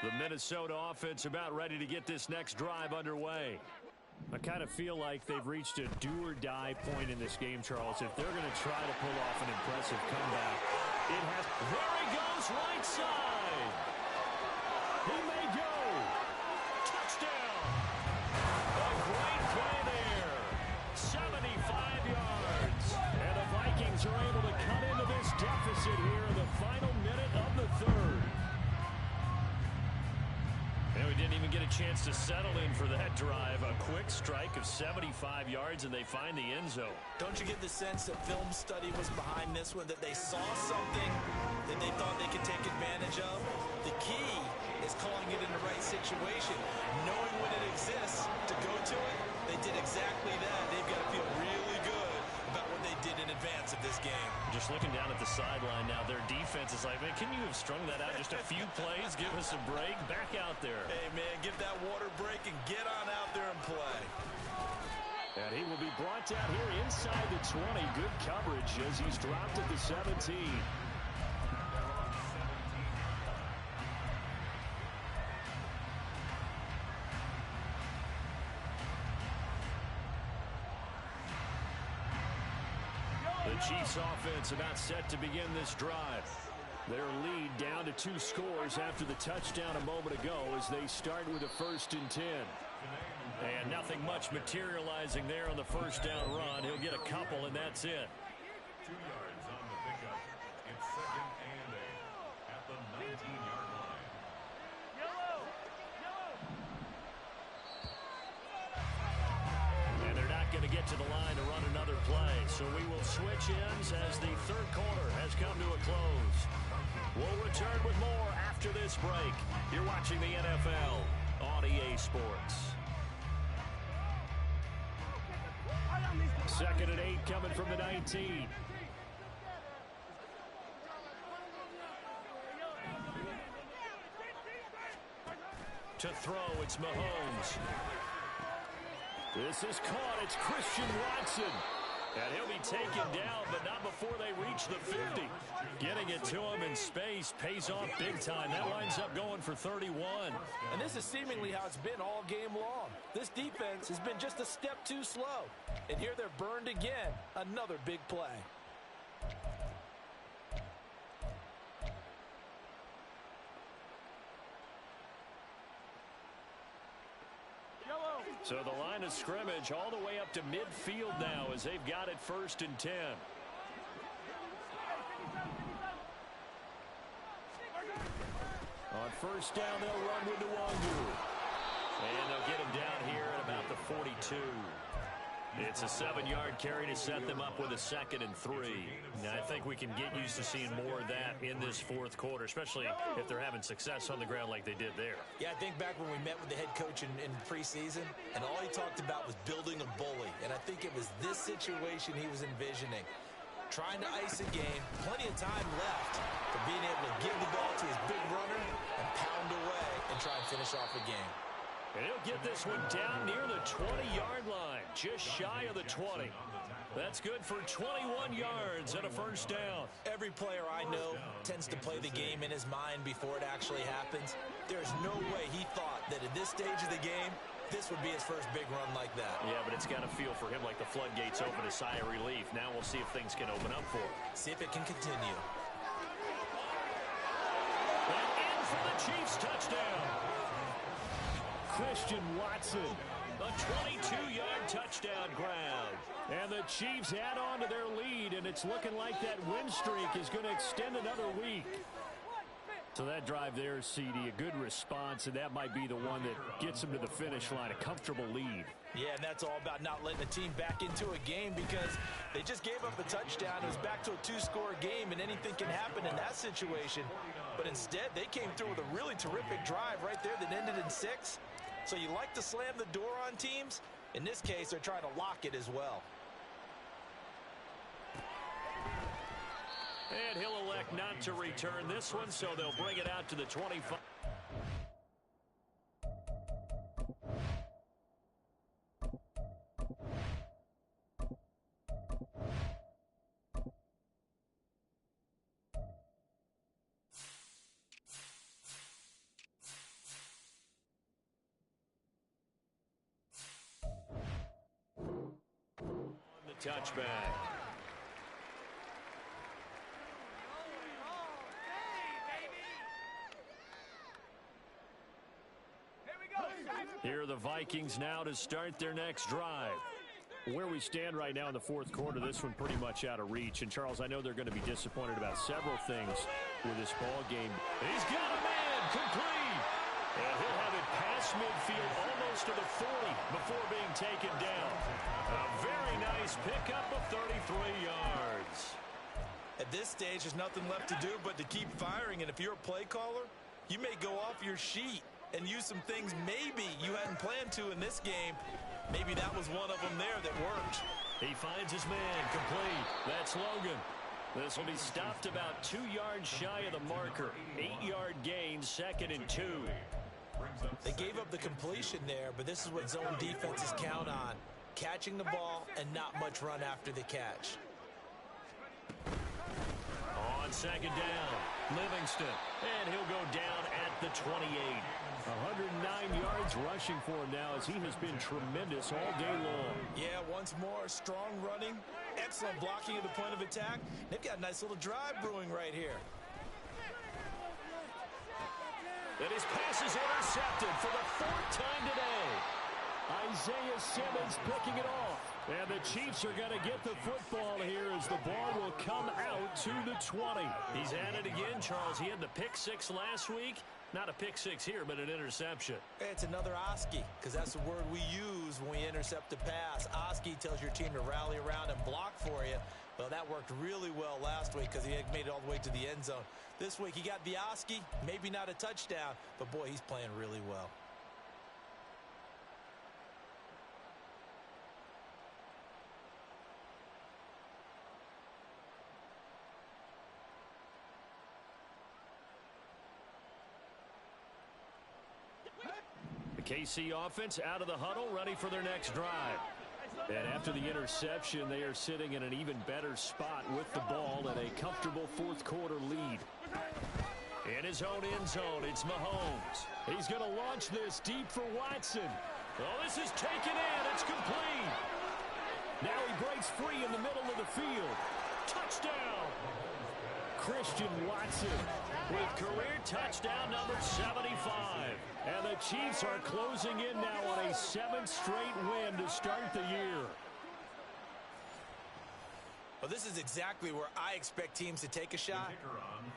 The Minnesota offense about ready to get this next drive underway. I kind of feel like they've reached a do-or-die point in this game, Charles. If they're going to try to pull off an impressive comeback, it has... There he goes, right side. He may go. Touchdown. A great play there. 75 yards. And the Vikings are able to cut into this deficit here in the final minute of the third. And we didn't even get a chance to settle in for that drive. A quick strike of 75 yards, and they find the end zone. Don't you get the sense that film study was behind this one, that they saw something that they thought they could take advantage of? The key is calling it in the right situation. Knowing when it exists to go to it, they did exactly that. They've got to feel really good about what they did in advance of this game. Just looking down at the sideline now, their defense is like, man, can you have strung that out just a few plays? Give us a break. Back out there. Hey, man, give that water break and get on out there and play. And he will be brought down here inside the 20. Good coverage as he's dropped at the 17. The Chiefs offense about set to begin this drive. Their lead down to 2 scores after the touchdown a moment ago as they start with a 1st and 10. And nothing much materializing there on the first down run. He'll get a couple, and that's it. 2 yards on the pickup. It's 2nd and 8 at the 19-yard line. And they're not going to get to the line to run another play. So we will switch ends as the third quarter has come to a close. We'll return with more after this break. You're watching the NFL on EA Sports. 2nd and 8 coming from the 19. To throw, it's Mahomes. This is caught. It's Christian Watson. And he'll be taken down, but not before they reach the 50. Getting it to him in space pays off big time. That winds up going for 31. And this is seemingly how it's been all game long. This defense has been just a step too slow. And here they're burned again. Another big play. So the line of scrimmage all the way up to midfield now as they've got it 1st and 10. On 1st down, they'll run with Nwangu. And they'll get him down here at about the 42. It's a 7-yard carry to set them up with a 2nd and 3. Now, I think we can get used to seeing more of that in this fourth quarter, especially if they're having success on the ground like they did there. Yeah, I think back when we met with the head coach in preseason, and all he talked about was building a bully. And I think it was this situation he was envisioning. Trying to ice a game, plenty of time left for being able to give the ball to his big runner and pound away and try and finish off a game. And he'll get this one down near the 20-yard line, just shy of the 20. That's good for 21 yards and a first down. Every player I know tends to play the game in his mind before it actually happens. There's no way he thought that at this stage of the game, this would be his first big run like that. Yeah, but it's got to feel for him like the floodgates open, a sigh of relief. Now we'll see if things can open up for him. See if it can continue. And in for the Chiefs touchdown. Christian Watson. A 22-yard touchdown grab. And the Chiefs add on to their lead, and it's looking like that win streak is going to extend another week. So that drive there, CD, a good response, and that might be the one that gets them to the finish line, a comfortable lead. Yeah, and that's all about not letting the team back into a game because they just gave up a touchdown. It was back to a 2-score game, and anything can happen in that situation. But instead, they came through with a really terrific drive right there that ended in 6. So you like to slam the door on teams. In this case, they're trying to lock it as well. And he'll elect not to return this one, so they'll bring it out to the 25. The touchback. Here are the Vikings now to start their next drive. Where we stand right now in the fourth quarter, this one pretty much out of reach. And, Charles, I know they're going to be disappointed about several things with this ball game. He's got a man complete. And he'll have it past midfield almost to the 40 before being taken down. A very nice pickup of 33 yards. At this stage, there's nothing left to do but to keep firing. And if you're a play caller, you may go off your sheet and use some things maybe you hadn't planned to in this game. Maybe that was one of them there that worked. He finds his man complete. That's Logan. This will be stopped about 2 yards shy of the marker. 8-yard gain, 2nd and 2. They gave up the completion there, but this is what zone defenses count on. Catching the ball and not much run after the catch. On 2nd down, Livingston. And he'll go down at the 28. 109 yards rushing for him now as he has been tremendous all day long. Yeah, once more, strong running, excellent blocking at the point of attack. They've got a nice little drive brewing right here. And his pass is intercepted for the 4th time today. Isaiah Simmons picking it off. And the Chiefs are going to get the football here as the ball will come out to the 20. He's at it again, Charles. He had the pick 6 last week. Not a pick 6 here, but an interception. It's another Oski, because that's the word we use when we intercept a pass. Oski tells your team to rally around and block for you. Well, that worked really well last week because he had made it all the way to the end zone. This week he got the Oski, maybe not a touchdown, but boy, he's playing really well. KC offense out of the huddle, ready for their next drive. And after the interception, they are sitting in an even better spot with the ball and a comfortable fourth quarter lead. In his own end zone, it's Mahomes. He's going to launch this deep for Watson. Oh, this is taken in. It's complete. Now he breaks free in the middle of the field. Touchdown. Christian Watson with career touchdown number 75. And the Chiefs are closing in now on a 7th straight win to start the year. Well, this is exactly where I expect teams to take a shot.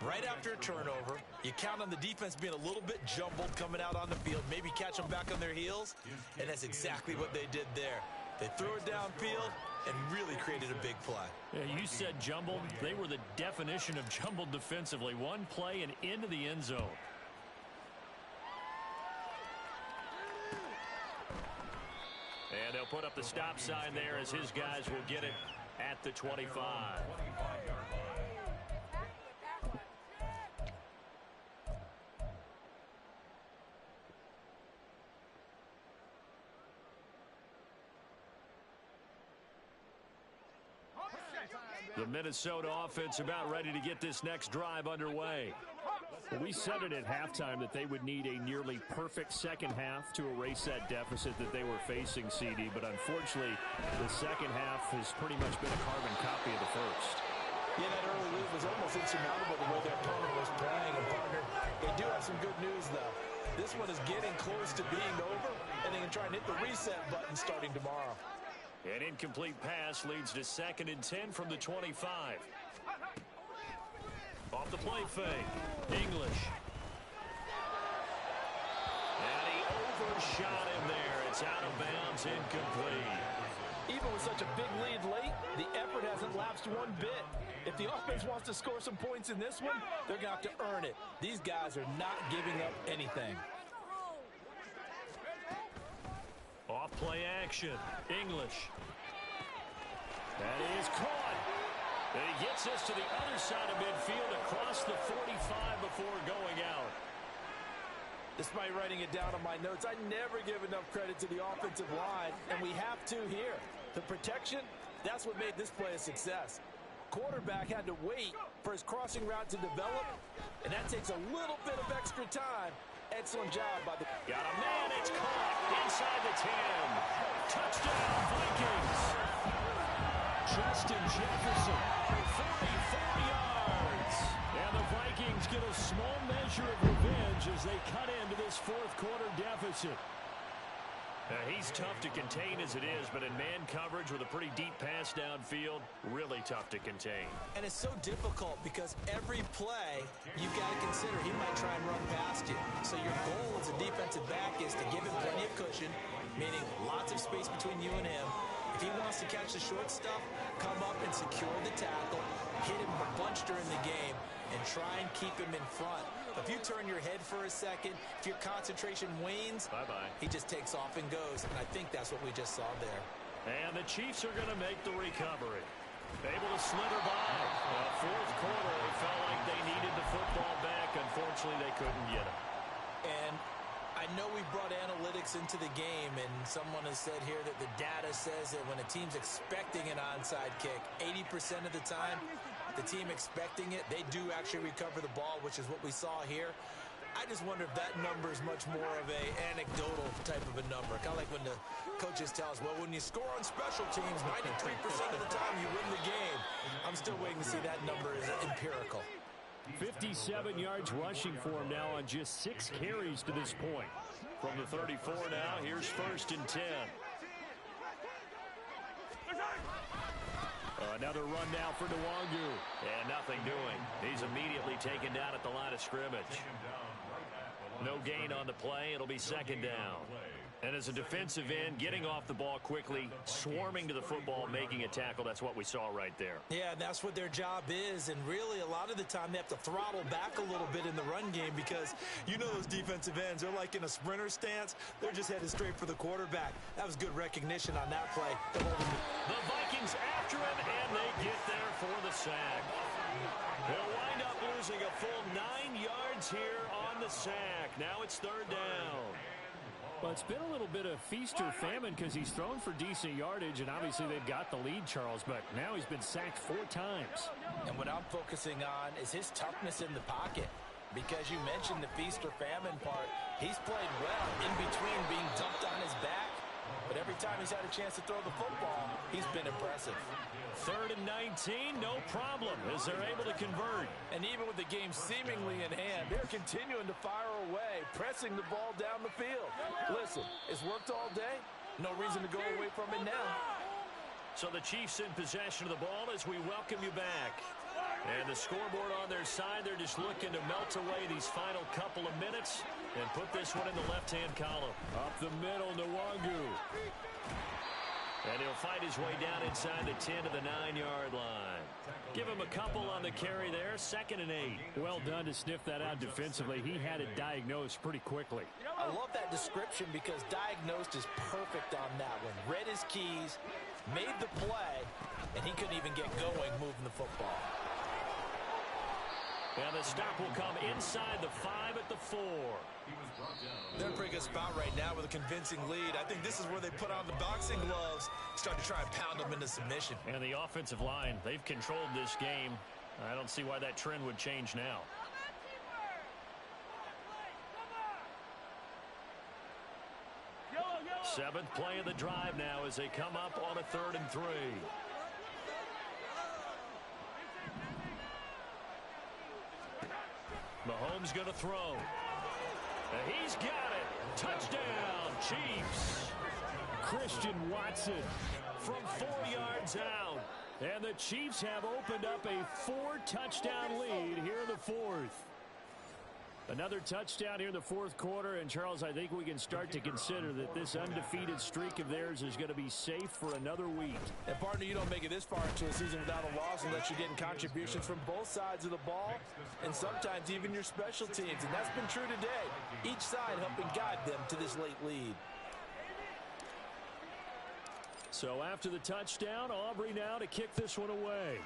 Right after a turnover, you count on the defense being a little bit jumbled coming out on the field, maybe catch them back on their heels, and that's exactly what they did there. They threw it downfield and really created a big play. Yeah, you said jumbled. They were the definition of jumbled defensively. One play and into the end zone. And they'll put up the stop sign there as his guys will get it at the 25. The Minnesota offense about ready to get this next drive underway. Well, we said it at halftime that they would need a nearly perfect second half to erase that deficit that they were facing, CD. But unfortunately, the second half has pretty much been a carbon copy of the first. Yeah, that early lead was almost insurmountable the way their opponent was playing. And, partner, they do have some good news, though. This one is getting close to being over, and they can try and hit the reset button starting tomorrow. An incomplete pass leads to 2nd and 10 from the 25. Off the play fake. English. And he overshot him there. It's out of bounds, incomplete. Even with such a big lead late, the effort hasn't lapsed one bit. If the offense wants to score some points in this one, they're going to have to earn it. These guys are not giving up anything. Off play action. English. That is caught. And he gets this to the other side of midfield across the 45 before going out. Despite writing it down on my notes, I never give enough credit to the offensive line, and we have to here. The protection, that's what made this play a success. Quarterback had to wait for his crossing route to develop, and that takes a little bit of extra time. Excellent job by the... Got a man, it's caught inside the 10. Touchdown, Vikings. Justin Jefferson, 44 yards. And the Vikings get a small measure of revenge as they cut into this fourth quarter deficit. He's tough to contain as it is, but in man coverage with a pretty deep pass downfield, really tough to contain. And it's so difficult because every play you've got to consider he might try and run past you. So your goal as a defensive back is to give him plenty of cushion, meaning lots of space between you and him. If he wants to catch the short stuff, come up and secure the tackle, hit him a bunch during the game, and try and keep him in front. If you turn your head for a second, if your concentration wanes, he just takes off and goes. And I think that's what we just saw there. And the Chiefs are going to make the recovery. Able to slither by. Fourth quarter, they felt like they needed the football back. Unfortunately, they couldn't get it. And I know we brought analytics into the game, and someone has said here that the data says that when a team's expecting an onside kick, 80% of the time, the team expecting it, they do actually recover the ball, which is what we saw here. I just wonder if that number is much more of a anecdotal type of a number. Kind of like when the coaches tell us, well, when you score on special teams, 93% of the time you win the game. I'm still waiting to see that number is empirical. 57 yards rushing for him now on just 6 carries to this point. From the 34 now, here's 1st and 10. Another run now for Nwangu. And nothing doing. He's immediately taken down at the line of scrimmage. No gain on the play. It'll be 2nd down. And as a defensive end, getting off the ball quickly, swarming to the football, making a tackle, that's what we saw right there. Yeah, that's what their job is. And really, a lot of the time, they have to throttle back a little bit in the run game because you know those defensive ends, they're like in a sprinter stance. They're just headed straight for the quarterback. That was good recognition on that play. The Vikings after him, and they get there for the sack. They'll wind up losing a full 9 yards here on the sack. Now it's 3rd down. Well, it's been a little bit of feast or famine because he's thrown for decent yardage, and obviously they've got the lead, Charles, but now he's been sacked 4 times. And what I'm focusing on is his toughness in the pocket. Because you mentioned the feast or famine part, he's played well in between being dumped on his back. But every time he's had a chance to throw the football, he's been impressive. 3rd and 19, no problem, as they're able to convert. And even with the game seemingly in hand, they're continuing to fire away, pressing the ball down the field. Listen, it's worked all day. No reason to go away from it now. So the Chiefs in possession of the ball as we welcome you back. And the scoreboard on their side, they're just looking to melt away these final couple of minutes and put this one in the left-hand column. Up the middle, Nwangu. And he'll fight his way down inside the 10 to the 9-yard line. Give him a couple on the carry there. 2nd and 8. Well done to sniff that out defensively. He had it diagnosed pretty quickly. I love that description because diagnosed is perfect on that one. Read his keys, made the play, and he couldn't even get going moving the football. And the stop will come inside the 5 at the 4. They're in a pretty good spot right now with a convincing lead. I think this is where they put on the boxing gloves, start to try and pound them into submission. And the offensive line, they've controlled this game. I don't see why that trend would change now. Seventh play of the drive now as they come up on a 3rd and 3. Mahomes going to throw. And he's got it. Touchdown, Chiefs. Christian Watson From 4 yards out. and the Chiefs have opened up a 4-touchdown lead here in the 4th. Another touchdown here in the 4th quarter, and Charles, I think we can start to consider that this undefeated streak of theirs is going to be safe for another week. And partner, you don't make it this far into a season without a loss unless you're getting contributions from both sides of the ball and sometimes even your special teams, and that's been true today. Each side helping guide them to this late lead. So after the touchdown, Aubrey now to kick this one away.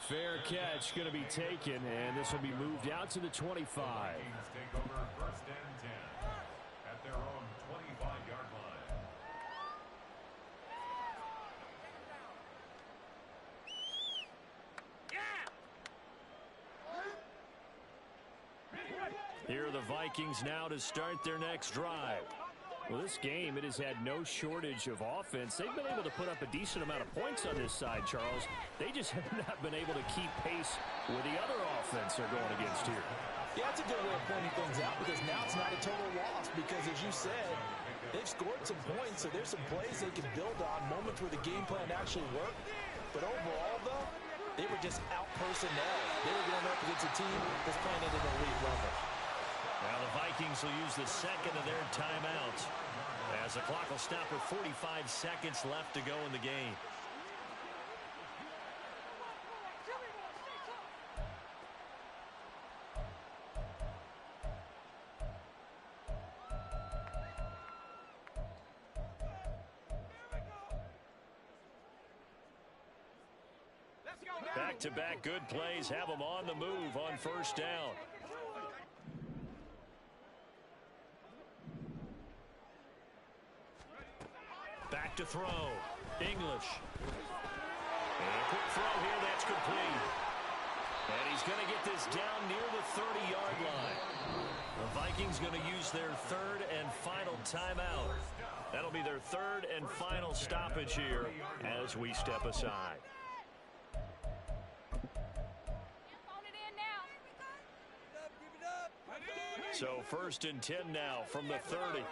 Fair catch going to be taken, and this will be moved out to the 25. Take over 1st and 10 at their own 25-yard line. Here are the Vikings now to start their next drive. Well, this game, it has had no shortage of offense. They've been able to put up a decent amount of points on this side, Charles. They just have not been able to keep pace with the other offense they're going against here. Yeah, that's a good way of pointing things out because now it's not a total loss because, as you said, they've scored some points, so there's some plays they can build on, moments where the game plan actually worked. But overall, though, they were just out-personnel. They were going up against a team that's playing at an elite level. Now the Vikings will use the second of their timeouts as the clock will stop with 45 seconds left to go in the game. Back-to-back good plays have them on the move on 1st down. Back to throw. English. And a quick throw here. That's complete. And he's going to get this down near the 30-yard line. The Vikings going to use their 3rd and final timeout. That'll be their 3rd and final stoppage here as we step aside. So 1st and 10 now from the 30.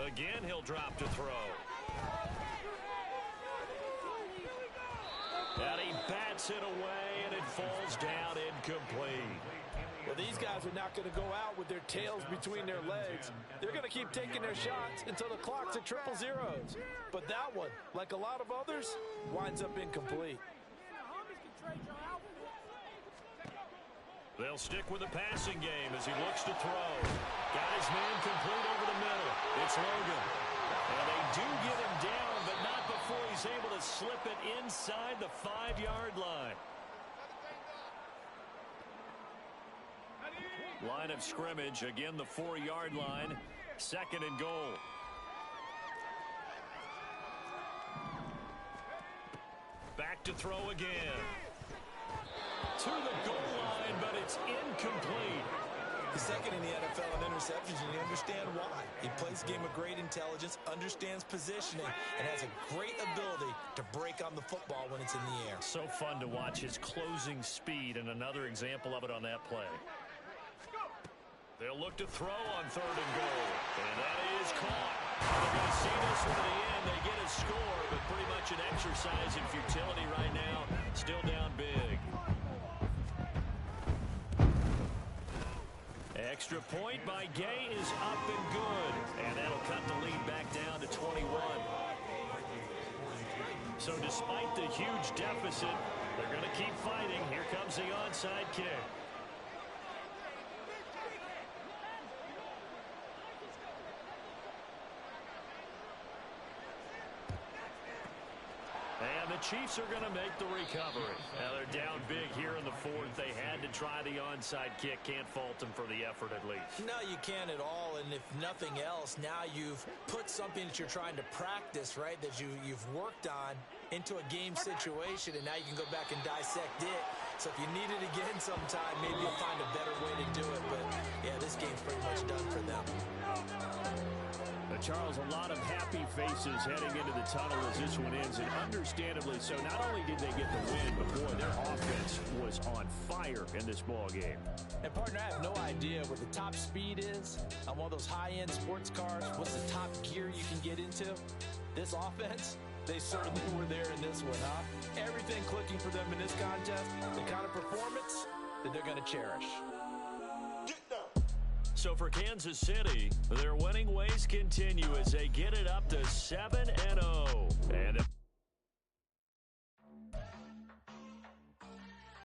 Again, he'll drop to throw. And he bats it away, and it falls down incomplete. Well, these guys are not going to go out with their tails between their legs. They're going to keep taking their shots until the clock's at 000. But that one, like a lot of others, winds up incomplete. They'll stick with the passing game as he looks to throw. Got his man complete over the middle. It's Logan. And they do get him down, but not before he's able to slip it inside the 5-yard line. Line of scrimmage, again the 4-yard line. 2nd and goal. Back to throw again. To the goal line, but it's incomplete. He's 2nd in the NFL in interceptions, and you understand why. He plays a game of great intelligence, understands positioning, and has a great ability to break on the football when it's in the air. So fun to watch his closing speed, and another example of it on that play. They'll look to throw on 3rd and goal, and that is caught. They're going to see this one to the end. They get a score, but pretty much an exercise in futility right now. Still down big. Extra point by Gay is up and good. And that'll cut the lead back down to 21. So despite the huge deficit, they're going to keep fighting. Here comes the onside kick. And the Chiefs are going to make the recovery. Now they're down big here in the fourth. They had to try the onside kick. Can't fault them for the effort at least. No, you can't at all. And if nothing else, now you've put something that you're trying to practice, right, that you've worked on into a game situation, and now you can go back and dissect it. So if you need it again sometime, maybe you'll find a better way to do it. But, yeah, this game's pretty much done for them. Charles, a lot of happy faces heading into the tunnel as this one ends, and understandably so. Not only did they get the win, but, boy, their offense was on fire in this ball game. And, partner, I have no idea what the top speed is on one of those high-end sports cars. What's the top gear you can get into? This offense, they certainly were there in this one, huh? Everything clicking for them in this contest, the kind of performance that they're going to cherish. So for Kansas City, their winning ways continue as they get it up to 7-0. And